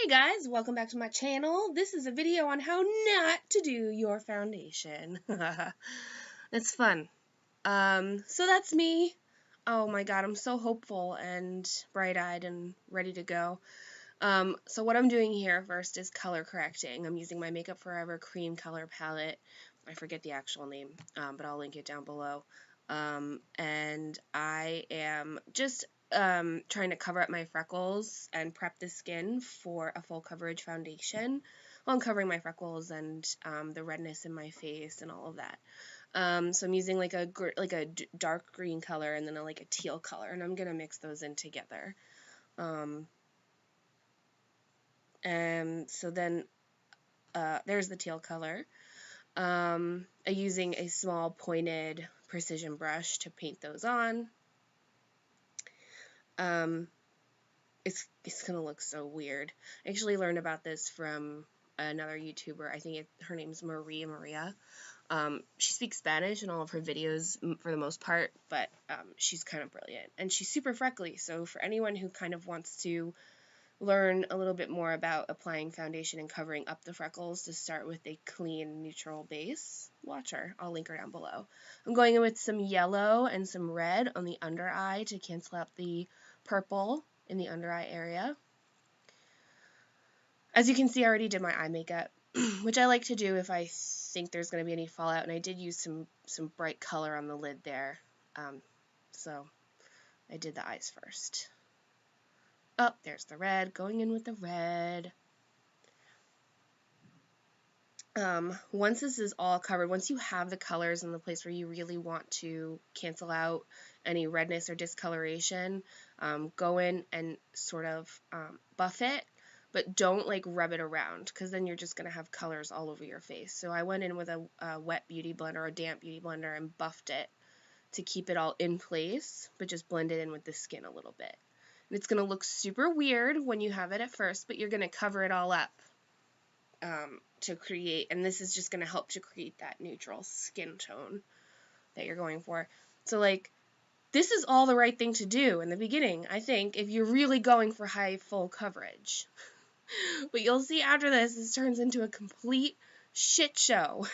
Hey guys, welcome back to my channel. This is a video on how not to do your foundation. It's fun. So that's me. Oh my god, I'm so hopeful and bright-eyed and ready to go. So what I'm doing here first is color correcting. I'm using my Makeup Forever cream color palette. I forget the actual name, but I'll link it down below. And I am just trying to cover up my freckles and prep the skin for a full coverage foundation. Well, I'm covering my freckles and the redness in my face and all of that. So I'm using like a dark green color and then a teal color, and I'm gonna mix those in together. And so then there's the teal color. I'm using a small pointed precision brush to paint those on. It's gonna look so weird. I actually learned about this from another YouTuber. I think her name's Maria. She speaks Spanish in all of her videos for the most part, but she's kind of brilliant. And she's super freckly, so for anyone who kind of wants to learn a little bit more about applying foundation and covering up the freckles to start with a clean, neutral base, watch her. I'll link her down below. I'm going in with some yellow and some red on the under eye to cancel out the purple in the under eye area. As you can see, I already did my eye makeup, which I like to do if I think there's going to be any fallout, and I did use some bright color on the lid there. So I did the eyes first. Oh, there's the red, going in with the red. Once this is all covered, once you have the colors in the place where you really want to cancel out any redness or discoloration, go in and sort of buff it, but don't like rub it around, because then you're just going to have colors all over your face. So I went in with a wet beauty blender or a damp beauty blender and buffed it to keep it all in place, but just blend it in with the skin a little bit. And it's going to look super weird when you have it at first, but you're going to cover it all up to create, and this is just going to help to create that neutral skin tone that you're going for. So like, this is all the right thing to do in the beginning, I think, if you're really going for high full coverage. But you'll see after this turns into a complete shit show.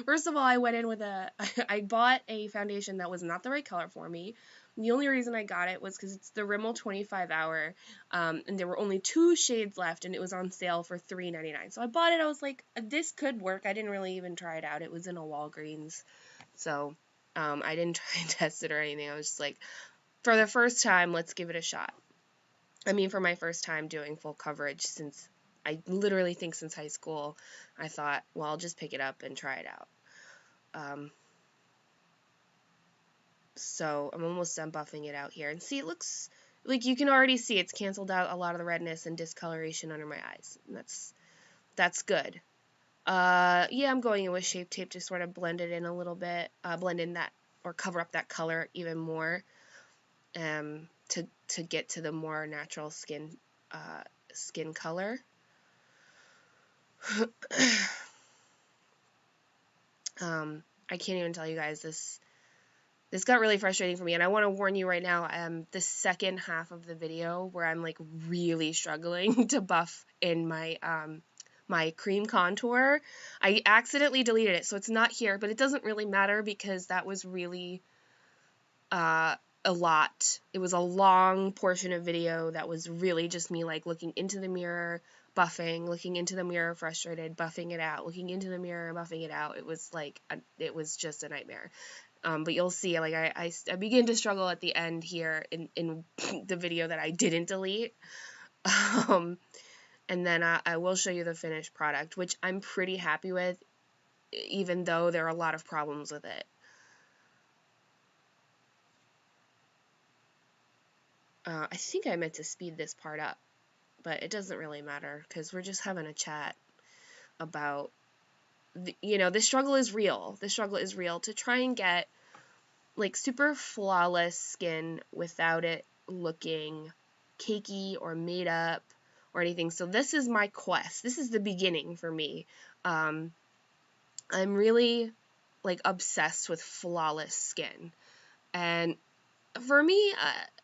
First of all, I went in with I bought a foundation that was not the right color for me. The only reason I got it was because it's the Rimmel 25 Hour, and there were only 2 shades left, and it was on sale for $3.99. So I bought it. I was like, this could work. I didn't really even try it out. It was in a Walgreens, so I didn't try and test it or anything. I was just like, for the first time, let's give it a shot. I mean, for my first time doing full coverage, since I literally think since high school, I thought, well, I'll just pick it up and try it out. So I'm almost done buffing it out here. And see, it looks like you can already see it's canceled out a lot of the redness and discoloration under my eyes. And that's good. Yeah, I'm going in with Shape Tape to sort of blend it in a little bit, blend in that, or cover up that color even more, to get to the more natural skin color. I can't even tell you guys, this got really frustrating for me, and I want to warn you right now, the second half of the video where I'm like really struggling to buff in my my cream contour, I accidentally deleted it, so it's not here, but it doesn't really matter because that was really a lot. It was a long portion of video that was really just me like looking into the mirror, buffing, looking into the mirror frustrated, buffing it out, looking into the mirror, buffing it out. It was like it was just a nightmare. But you'll see, like I begin to struggle at the end here in the video that I didn't delete. And then I will show you the finished product, which I'm pretty happy with, even though there are a lot of problems with it. I think I meant to speed this part up, but it doesn't really matter because we're just having a chat about, the struggle is real. The struggle is real to try and get like super flawless skin without it looking cakey or made up or anything. So this is my quest. This is the beginning for me. I'm really like obsessed with flawless skin, and for me,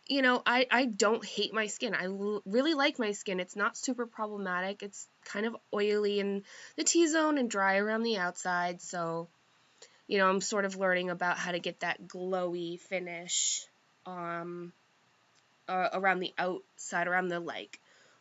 you know, I don't hate my skin. I really like my skin. It's not super problematic. It's kind of oily in the T-zone and dry around the outside. So, you know, I'm sort of learning about how to get that glowy finish around the outside, around the like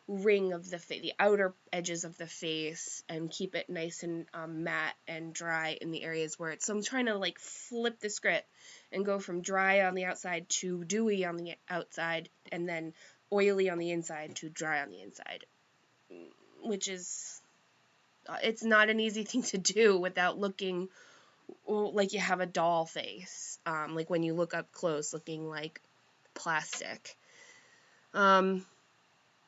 ring of the the outer edges of the face, and keep it nice and matte and dry in the areas where it's. So I'm trying to like flip the script and go from dry on the outside to dewy on the outside, and then oily on the inside to dry on the inside, which is it's not an easy thing to do without looking like you have a doll face, like when you look up close looking like plastic.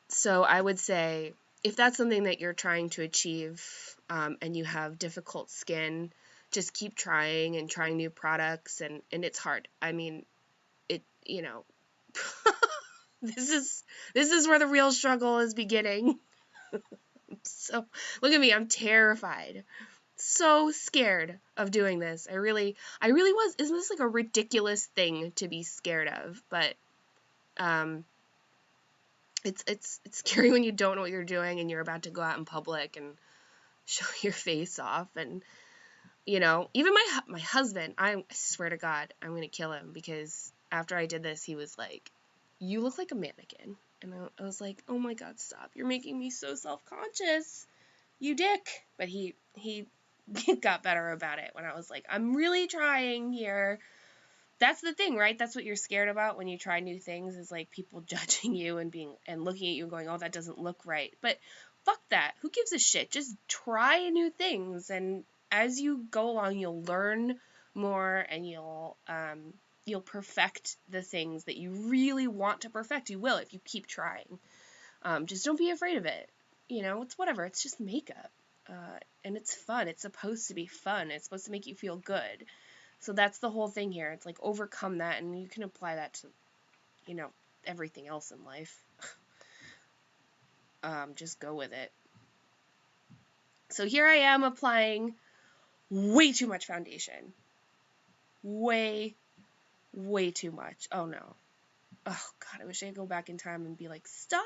So I would say if that's something that you're trying to achieve, and you have difficult skin, just keep trying and trying new products, and it's hard. I mean, it, you know, this is where the real struggle is beginning. So look at me, I'm terrified. So scared of doing this. I really was. Isn't this like a ridiculous thing to be scared of? But it's scary when you don't know what you're doing and you're about to go out in public and show your face off. And you know, even my husband, I swear to God, I'm gonna kill him, because after I did this, he was like, "You look like a mannequin," and I was like, "Oh my God, stop! You're making me so self-conscious, you dick." But he got better about it when I was like, "I'm really trying here." That's the thing, right? That's what you're scared about when you try new things, is like people judging you and looking at you and going, "Oh, that doesn't look right." But fuck that. Who gives a shit? Just try new things, and as you go along, you'll learn more, and you'll perfect the things that you really want to perfect. You will if you keep trying. Just don't be afraid of it. You know, it's whatever. It's just makeup. And it's fun. It's supposed to be fun. It's supposed to make you feel good. So that's the whole thing here. It's like overcome that, and you can apply that to, you know, everything else in life. Just go with it. So here I am applying way too much foundation. Way too much. Oh no. Oh God, I wish I could go back in time and be like, stop.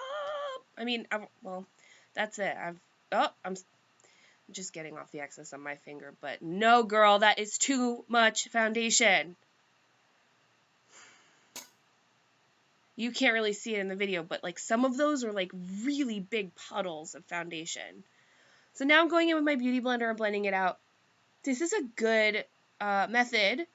I mean, well, that's it. I'm just getting off the excess on my finger, but no, girl, that is too much foundation. You can't really see it in the video, but like some of those are like really big puddles of foundation. So now I'm going in with my beauty blender and blending it out. This is a good method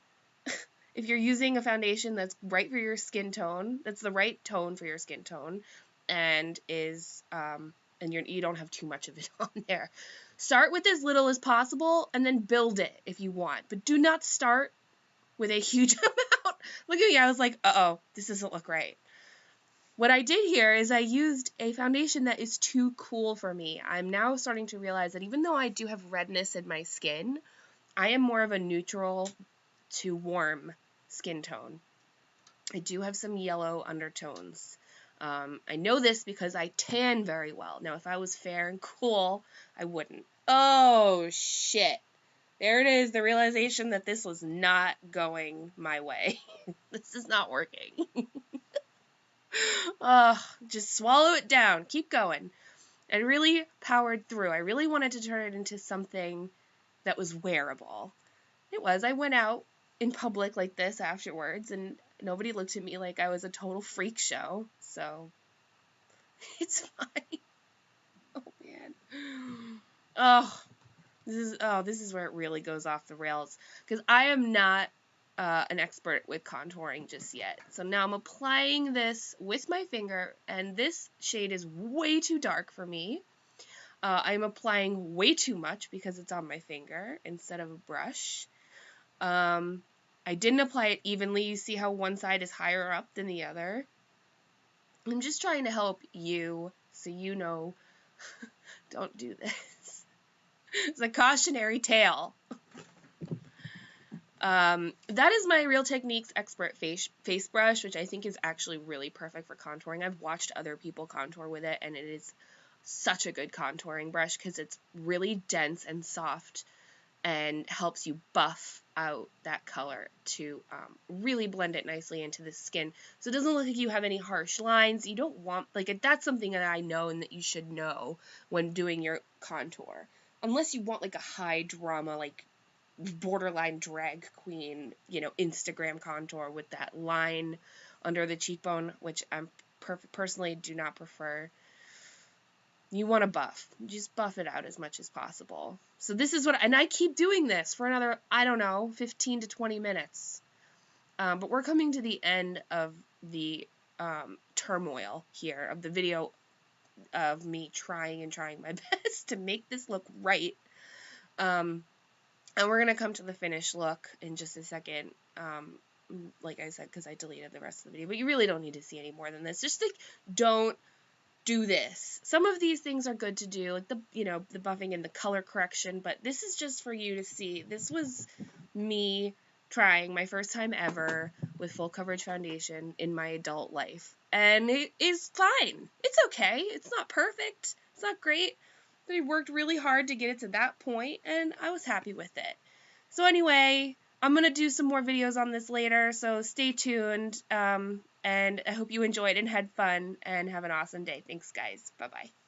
if you're using a foundation that's right for your skin tone, that's the right tone for your skin tone, and and you don't have too much of it on there. Start with as little as possible and then build it if you want, but do not start with a huge amount. Look at me, I was like, uh-oh, this doesn't look right. What I did here is I used a foundation that is too cool for me. I'm now starting to realize that even though I do have redness in my skin, I am more of a neutral to warm skin tone. I do have some yellow undertones. I know this because I tan very well. Now, if I was fair and cool, I wouldn't. Oh, shit. There it is, the realization that this was not going my way. This is not working. Just swallow it down. Keep going. I really powered through. I really wanted to turn it into something that was wearable. It was. I went out in public like this afterwards, and nobody looked at me like I was a total freak show. So it's fine. Oh man. This is where it really goes off the rails, because I am not an expert with contouring just yet. So now I'm applying this with my finger, and this shade is way too dark for me. I'm applying way too much because it's on my finger instead of a brush. I didn't apply it evenly. You see how one side is higher up than the other? I'm just trying to help you so you know, don't do this. It's a cautionary tale. That is my Real Techniques Expert face brush, which I think is actually really perfect for contouring. I've watched other people contour with it, and it is such a good contouring brush because it's really dense and soft and helps you buff out that color to really blend it nicely into the skin. So it doesn't look like you have any harsh lines. You don't want, like, that's something that I know and that you should know when doing your contour. Unless you want like a high drama, like borderline drag queen, Instagram contour with that line under the cheekbone, which I personally do not prefer. You want to buff. Just buff it out as much as possible. So this is and I keep doing this for another, I don't know, 15 to 20 minutes. But we're coming to the end of the turmoil here, of the video of me trying my best to make this look right. And we're going to come to the finished look in just a second. Like I said, because I deleted the rest of the video. But you really don't need to see any more than this. Just like, don't do this. Some of these things are good to do, like the buffing and the color correction, but this is just for you to see. This was me trying my first time ever with full coverage foundation in my adult life, and it is fine. It's okay. It's not perfect. It's not great. But I worked really hard to get it to that point, and I was happy with it. So anyway, I'm going to do some more videos on this later, so stay tuned. And I hope you enjoyed and had fun, and have an awesome day. Thanks, guys. Bye-bye.